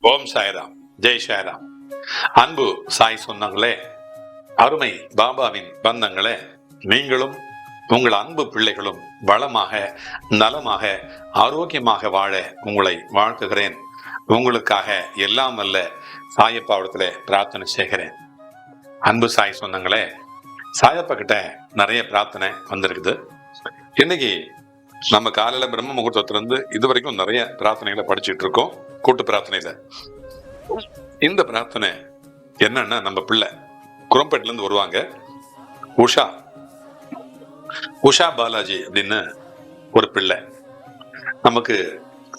ஓம் சாய்ராம், ஜெய் சாய்ராம். அன்பு சாய் சொந்தங்களே, அருமை பாபாவின் பந்தங்களே, நீங்களும் உங்கள் அன்பு பிள்ளைகளும் வளமாக, நலமாக, ஆரோக்கியமாக வாழ உங்களை வாழ்த்துகிறேன். உங்களுக்காக எல்லாம் வல்ல சாயப்பாவிடத்துல பிரார்த்தனை செய்கிறேன். அன்பு சாய் சொந்தங்களே, சாயப்பா கிட்ட நிறைய பிரார்த்தனை வந்திருக்குது. இன்னைக்கு நம்ம காலையில பிரம்ம முகூர்த்தத்துல இருந்து இது வரைக்கும் நிறைய பிரார்த்தனைகளை படிச்சுட்டு இருக்கோம். கூட்டு பிரார்த்தனையில இந்த பிரார்த்தனை என்னன்னா, நம்ம பிள்ளை குரம்பேட்டில இருந்து வருவாங்க, உஷா பாலாஜி அப்படின்னு ஒரு பிள்ளை, நமக்கு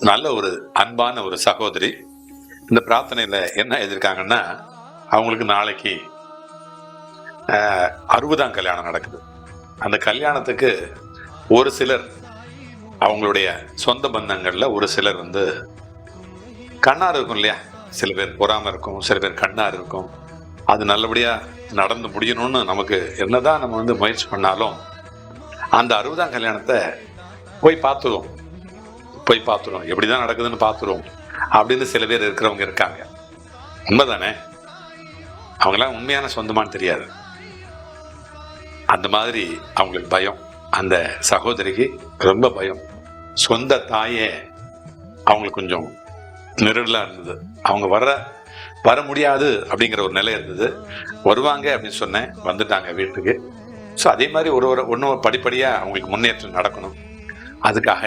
நல்ல ஒரு அன்பான ஒரு சகோதரி. இந்த பிரார்த்தனையில என்ன எழுதியிருக்காங்கன்னா, அவங்களுக்கு நாளைக்கு 60ஆம் கல்யாணம் நடக்குது. அந்த கல்யாணத்துக்கு ஒரு சிலர், அவங்களுடைய சொந்த பந்தங்கள்ல ஒரு சிலர் வந்து கண்ணார் இருக்கும் இல்லையா, சில பேர் பொறாம இருக்கும், சில பேர் கண்ணார் இருக்கும். அது நல்லபடியா நடந்து முடியணும்னு நமக்கு என்னதான் நம்ம வந்து முயற்சி பண்ணாலும் அந்த 60ஆம் கல்யாணத்தை போய் பார்த்துருவோம், எப்படிதான் நடக்குதுன்னு பார்த்துருவோம் அப்படின்னு சில பேர் இருக்கிறவங்க இருக்காங்க. உண்மைதானே? அவங்களாம் உண்மையான சொந்தமானு தெரியாது. அந்த மாதிரி அவங்களுக்கு பயம். அந்த சகோதரிக்கு ரொம்ப பயம். சொந்த தாயே அவங்களுக்கு கொஞ்சம் நெருடலா இருந்தது. அவங்க வர முடியாது அப்படிங்கிற ஒரு நிலை இருந்தது. வருவாங்க அப்படின்னு சொன்னேன், வந்துட்டாங்க வீட்டுக்கு. ஸோ அதே மாதிரி ஒன்றும் படிப்படியா அவங்களுக்கு முன்னேற்றம் நடக்கணும். அதுக்காக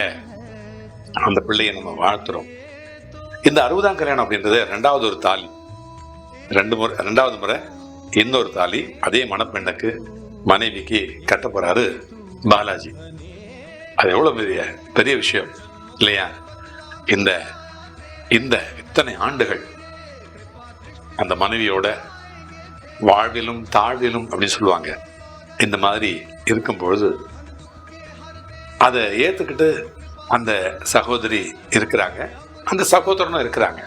அந்த பிள்ளையை நம்ம வாழ்த்துறோம். இந்த 60ஆம் கல்யாணம் அப்படின்றது ரெண்டாவது ஒரு தாலி, ரெண்டாவது முறை இன்னொரு தாலி அதே மணப்பெண்ணுக்கு, மனைவிக்கு கட்ட போறாரு பாலாஜி. அது எவ்வளவு பெரிய விஷயம் இல்லையா? இந்த இத்தனை ஆண்டுகள் அந்த மனைவியோட வாழ்விலும் தாழ்விலும் அப்படின்னு சொல்லுவாங்க, இந்த மாதிரி இருக்கும் பொழுது அதை ஏத்துக்கிட்டு அந்த சகோதரி இருக்கிறாங்க, அந்த சகோதரனும் இருக்கிறாங்க.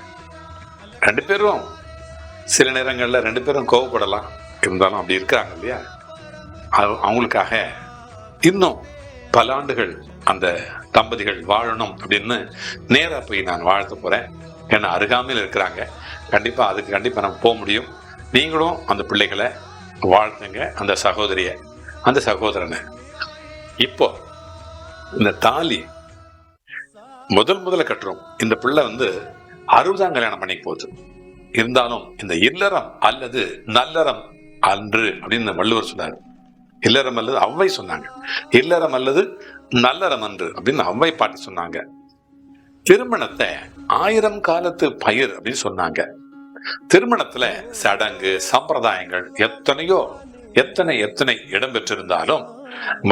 ரெண்டு பேரும் சில நேரங்கள்ல ரெண்டு பேரும் கோவப்படலாம், இருந்தாலும் அப்படி இருக்கிறாங்க இல்லையா? அவங்களுக்காக இன்னும் பல ஆண்டுகள் அந்த தம்பதிகள் வாழணும் அப்படின்னு நேரா போய் நான் வாழ்த்த போறேன். ஏன்னா அருகாமையில் இருக்கிறாங்க. கண்டிப்பா நம்ம போக முடியும். நீங்களும் அந்த பிள்ளைகளை வாழ்த்துங்க, அந்த சகோதரிய, அந்த சகோதரனை. இப்போ இந்த தாலி முதல்ல கட்டுறோம். இந்த பிள்ளை வந்து 60ஆம் கல்யாணம் பண்ணி போகுது. இருந்தாலும் இந்த இல்லறம் அல்லது நல்லறம் அன்று அப்படின்னு வள்ளுவர் சொன்னார். இல்லறம் அல்லது அவ்வை சொன்னாங்க, இல்லறம் அல்லது நல்லறம் அன்று அப்படின்னு அவ்வை பாட்டி சொன்னாங்க. திருமணத்தை 1000 காலத்து பயிர் அப்படின்னு சொன்னாங்க. திருமணத்துல சடங்கு சம்பிரதாயங்கள் எத்தனை இடம்பெற்றிருந்தாலும்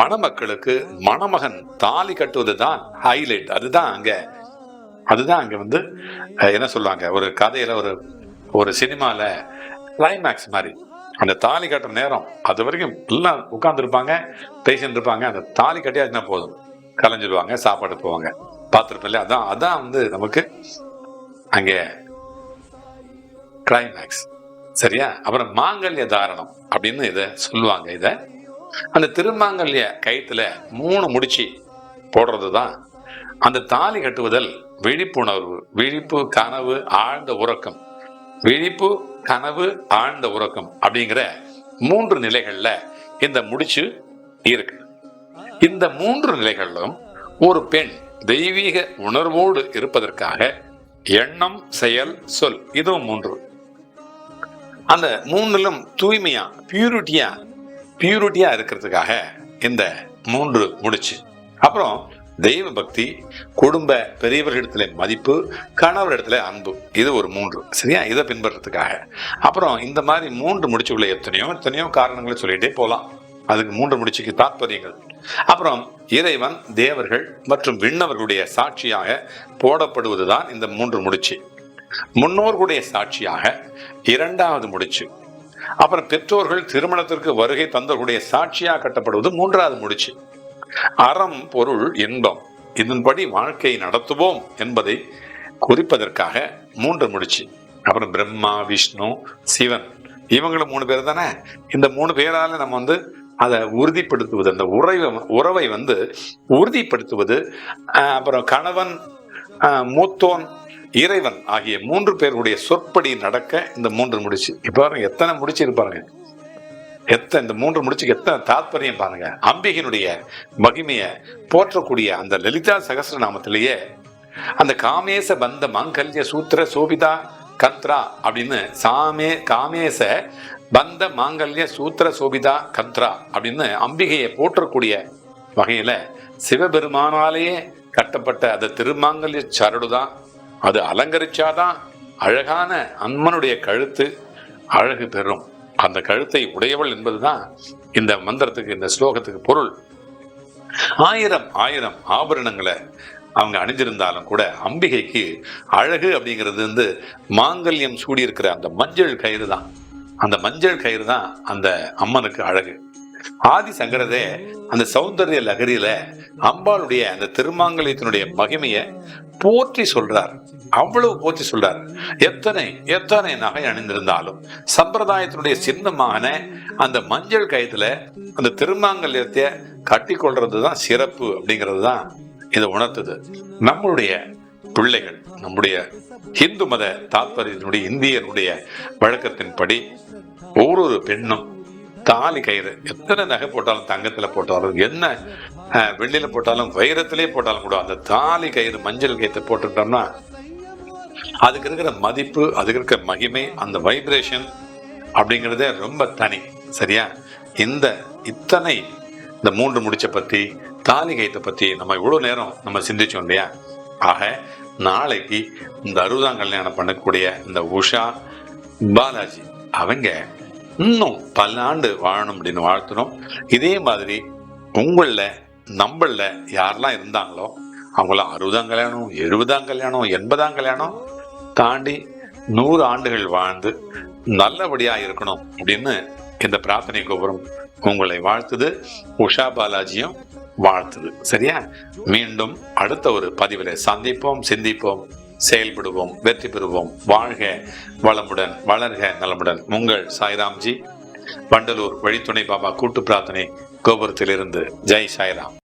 மணமக்களுக்கு மணமகன் தாலி கட்டுவதுதான் ஹைலைட். அதுதான் அங்க வந்து என்ன சொல்லுவாங்க, ஒரு கதையில ஒரு சினிமால கிளைமேக்ஸ் மாதிரி அந்த தாலி கட்டுற நேரம், அது வரைக்கும் எல்லாம் உட்கார்ந்து இருப்பாங்க, பேசிட்டு இருப்பாங்க. அந்த தாலி கட்டியாச்சுன்னா போதும், கலைஞ்சிடுவாங்க, சாப்பாடு போவாங்க. பார்த்துருப்பேன். அதான் வந்து நமக்கு அங்கே கிளைமேக்ஸ். சரியா? அப்புறம் மாங்கல்ய தாரணம் அப்படின்னு இதை சொல்லுவாங்க. அந்த திருமாங்கல்ய கயிற்றுல 3 முடிச்சு போடுறதுதான் அந்த தாலி கட்டுவதல். விழிப்புணர்வு, விழிப்பு, கனவு, ஆழ்ந்த உறக்கம், விழிப்பு, கனவு, ஆழ்ந்த உறக்கம் அப்படிங்கிற 3 நிலைகள்ல இந்த முடிச்சு இருக்கு. இந்த 3 நிலைகளிலும் ஒரு பெண் தெய்வீக உணர்வோடு இருப்பதற்காக எண்ணம், செயல், சொல், இதுவும் 3. அந்த 3லும் தூய்மையா, பியூரிட்டியா இருக்கிறதுக்காக இந்த 3 முடிச்சு. அப்புறம் தெய்வ பக்தி, குடும்ப பெரியவர்களிடத்துல மதிப்பு, கணவரிடத்துல அன்பு, இது ஒரு 3. சரியா? இதை பின்பற்றதுக்காக. அப்புறம் இந்த மாதிரி 3 முடிச்சுக்குள்ள எத்தனையோ காரணங்களை சொல்லிட்டே போலாம். அதுக்கு 3 முடிச்சுக்கு தாற்பயங்கள். அப்புறம் இறைவன், தேவர்கள் மற்றும் விண்ணவர்களுடைய சாட்சியாக போடப்படுவதுதான் இந்த 3 முடிச்சு. முன்னோர்களுடைய சாட்சியாக 2வது முடிச்சு. அப்புறம் பெற்றோர்கள் திருமணத்திற்கு வருகை தந்தவர்களுடைய சாட்சியாக கட்டப்படுவது 3வது முடிச்சு. அறம், பொருள், இன்பம், இதன்படி வாழ்க்கையை நடத்துவோம் என்பதை குறிப்பதற்காக 3 முடிச்சு. அப்புறம் பிரம்மா, விஷ்ணு, சிவன், இவங்களும் 3 பேர் தானே. இந்த 3 பேரால நம்ம வந்து அதை உறுதிப்படுத்துவது, அந்த உறவை வந்து உறுதிப்படுத்துவது. அப்புறம் கணவன், மூத்தோன், இறைவன் ஆகிய 3 பேருடைய சொற்படி நடக்க இந்த 3 முடிச்சு. இப்ப பாருங்க எத்தனை முடிச்சு இருப்பாருங்க, இந்த 3 முடிச்சுக்கு எத்தனை தாத்பரியம் பாருங்க. அம்பிகையினுடைய மகிமைய போற்றக்கூடிய அந்த லலிதா சகஸ்ரநாமத்திலேயே அந்த காமேச பந்த மாங்கல்ய சூத்திர சோபிதா கந்த்ரா அப்படின்னு காமேச பந்த மாங்கல்ய சூத்திர சோபிதா கந்த்ரா அப்படின்னு அம்பிகையை போற்றக்கூடிய வகையில சிவபெருமானாலேயே கட்டப்பட்ட அந்த திருமாங்கல்ய சரடுதான். அது அலங்கரிச்சாதான் அழகான அம்மனுடைய கழுத்து அழகு பெறும். அந்த கழுத்தை உடையவள் என்பதுதான் இந்த மந்திரத்துக்கு, இந்த ஸ்லோகத்துக்கு பொருள். 1000 ஆபரணங்களை அவங்க அணிஞ்சிருந்தாலும் கூட அம்பிகைக்கு அழகு அப்படிங்கிறது மாங்கல்யம் சூடி இருக்கிற அந்த மஞ்சள் கயிறு தான். அந்த மஞ்சள் கயிறு தான் அந்த அம்மனுக்கு அழகு. ஆதி சங்கரதே அந்த சௌந்தர்ய லகரியில அம்பாளுடைய அந்த திருமாங்கல்யத்தினுடைய மகிமையை போற்றி சொல்றார். அவ்வளவு போற்றி சொல்றார். எத்தனை நகை அணிந்திருந்தாலும் சம்பிரதாயத்தினுடைய சின்னமான அந்த மஞ்சள் கயித்துல அந்த திருமாங்கல்யத்தை கட்டி கொள்றதுதான் சிறப்பு அப்படிங்கிறது தான் இதை உணர்த்துது. நம்மளுடைய பிள்ளைகள், நம்முடைய இந்து மத தாத்பரியத்தினுடைய இந்தியனுடைய வழக்கத்தின்படி ஒவ்வொரு பெண்ணும் தாலி கயிறு எத்தனை நகை போட்டாலும், தங்கத்துல போட்டாலும், என்ன வெள்ளியில போட்டாலும், வைரத்திலே போட்டாலும் கூட அந்த தாலி கயிறு மஞ்சள் கயிறு போட்டுட்டோம்னா அதுக்கு இருக்கிற மதிப்பு, அதுக்கு இருக்கிற மகிமை, அந்த வைப்ரேஷன் அப்படிங்கிறதே ரொம்ப தனி. சரியா? இந்த 3 முடிச்ச பத்தி, தாலி கயிற்றை பத்தி நம்ம இவ்வளவு நேரம் நம்ம சிந்திச்சோம் இல்லையா? ஆக நாளைக்கு இந்த 60ஆம் கல்யாணம் பண்ணக்கூடிய இந்த உஷா பாலாஜி அவங்க இன்னும் பல ஆண்டு வாழணும் அப்படின்னு வாழ்த்தணும். இதே மாதிரி நம்மள யாரெல்லாம் இருந்தாங்களோ அவங்கள 60ஆம் கல்யாணம், 70ஆம் கல்யாணம், 80ஆம் கல்யாணம் தாண்டி 100 ஆண்டுகள் வாழ்ந்து நல்லபடியா இருக்கணும் அப்படின்னு இந்த பிரார்த்தனை கோபுரம் உங்களை வாழ்த்துது. உஷா பாலாஜியும் வாழ்த்துது. சரியா? மீண்டும் அடுத்த ஒரு பதிவில சந்திப்போம், சிந்திப்போம், செயல்படுவோம், வெற்றி பெறுவோம். வாழ்க வளமுடன், வளர்க நலமுடன். உங்கள் சாய்ராம்ஜி, வண்டலூர் வழித்துணை பாபா கூட்டு பிரார்த்தனை கோபுரத்திலிருந்து. ஜெய் சாய்ராம்.